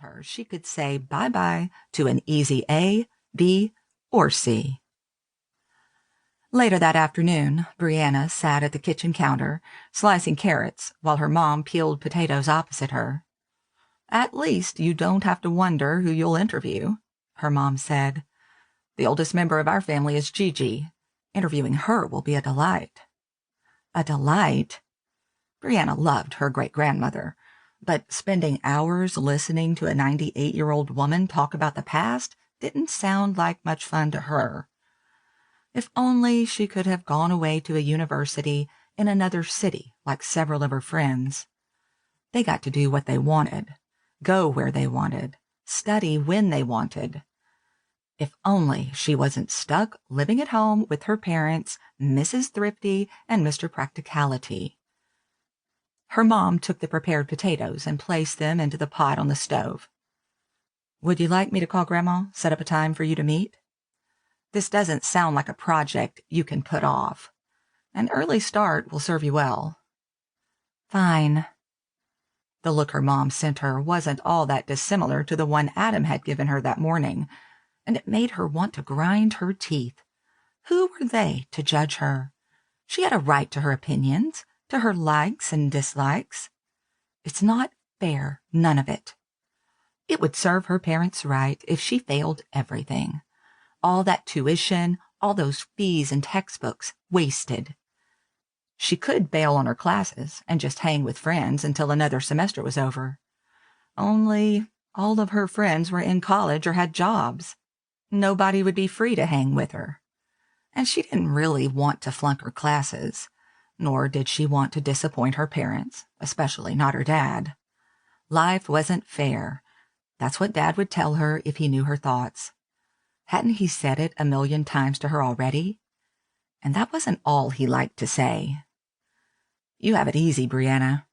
her, she could say bye-bye to an easy A, B, or C. Later that afternoon, Brianna sat at the kitchen counter, slicing carrots, while her mom peeled potatoes opposite her. "At least you don't have to wonder who you'll interview," her mom said. "The oldest member of our family is Gigi. Interviewing her will be a delight." A delight? Brianna loved her great-grandmother, but spending hours listening to a 98-year-old woman talk about the past didn't sound like much fun to her. If only she could have gone away to a university in another city like several of her friends. They got to do what they wanted, go where they wanted, study when they wanted. If only she wasn't stuck living at home with her parents, Mrs. Thrifty and Mr. Practicality. Her mom took the prepared potatoes and placed them into the pot on the stove. "Would you like me to call Grandma, set up a time for you to meet? This doesn't sound like a project you can put off. An early start will serve you well." "Fine." The look her mom sent her wasn't all that dissimilar to the one Adam had given her that morning, and it made her want to grind her teeth. Who were they to judge her? She had a right to her opinions, to her likes and dislikes. It's not fair, none of it. It would serve her parents right if she failed everything. All that tuition, all those fees and textbooks, wasted. She could bail on her classes and just hang with friends until another semester was over. Only all of her friends were in college or had jobs. Nobody would be free to hang with her. And she didn't really want to flunk her classes, nor did she want to disappoint her parents, especially not her dad. Life wasn't fair. That's what Dad would tell her if he knew her thoughts. Hadn't he said it 1,000,000 times to her already? And that wasn't all he liked to say. "You have it easy, Brianna.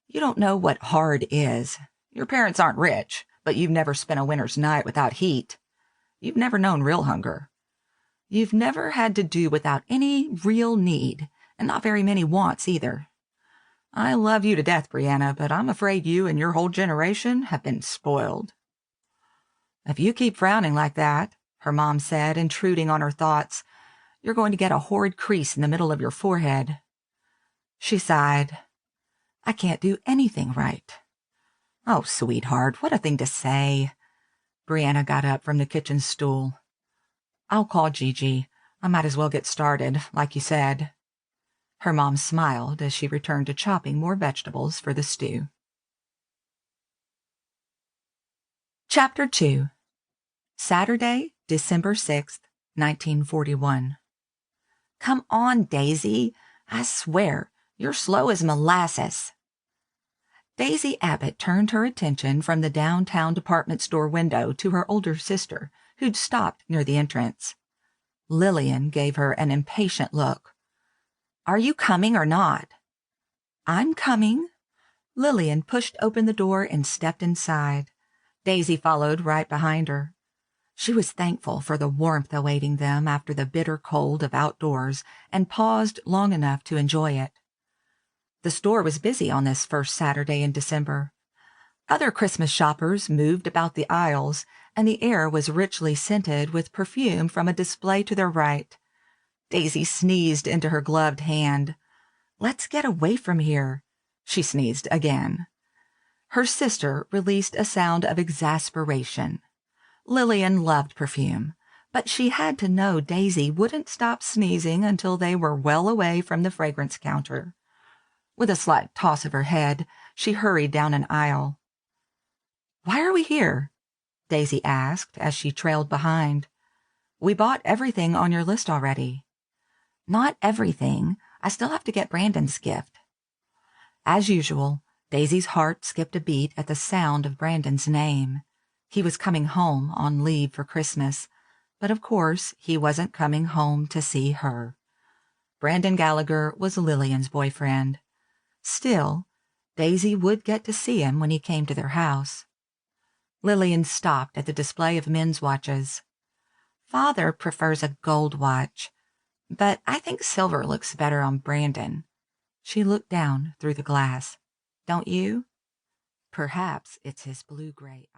You don't know what hard is. Your parents aren't rich, but you've never spent a winter's night without heat. You've never known real hunger. You've never had to do without any real need, and not very many wants either. I love you to death, Brianna, but I'm afraid you and your whole generation have been spoiled." "If you keep frowning like that," her mom said, intruding on her thoughts, "you're going to get a horrid crease in the middle of your forehead." She sighed. "I can't do anything right." "Oh, sweetheart, what a thing to say." Brianna got up from the kitchen stool. "I'll call Gigi. I might as well get started, like you said." Her mom smiled as she returned to chopping more vegetables for the stew. Chapter 2. Saturday, December 6th, 1941. "Come on, Daisy. I swear, you're slow as molasses." Daisy Abbott turned her attention from the downtown department store window to her older sister, who'd stopped near the entrance. Lillian gave her an impatient look. "Are you coming or not?" "I'm coming." Lillian pushed open the door and stepped inside. Daisy followed right behind her. She was thankful for the warmth awaiting them after the bitter cold of outdoors and paused long enough to enjoy it. The store was busy on this first Saturday in December. Other Christmas shoppers moved about the aisles, and the air was richly scented with perfume from a display to their right. Daisy sneezed into her gloved hand. "Let's get away from here." She sneezed again. Her sister released a sound of exasperation. Lillian loved perfume, but she had to know Daisy wouldn't stop sneezing until they were well away from the fragrance counter. With a slight toss of her head, she hurried down an aisle. "Why are we here?" Daisy asked as she trailed behind. "We bought everything on your list already." "Not everything. I still have to get Brandon's gift." As usual, Daisy's heart skipped a beat at the sound of Brandon's name. He was coming home on leave for Christmas, but of course he wasn't coming home to see her. Brandon Gallagher was Lillian's boyfriend. Still, Daisy would get to see him when he came to their house. Lillian stopped at the display of men's watches. "Father prefers a gold watch, but I think silver looks better on Brandon." She looked down through the glass. "Don't you?" "Perhaps it's his blue-gray."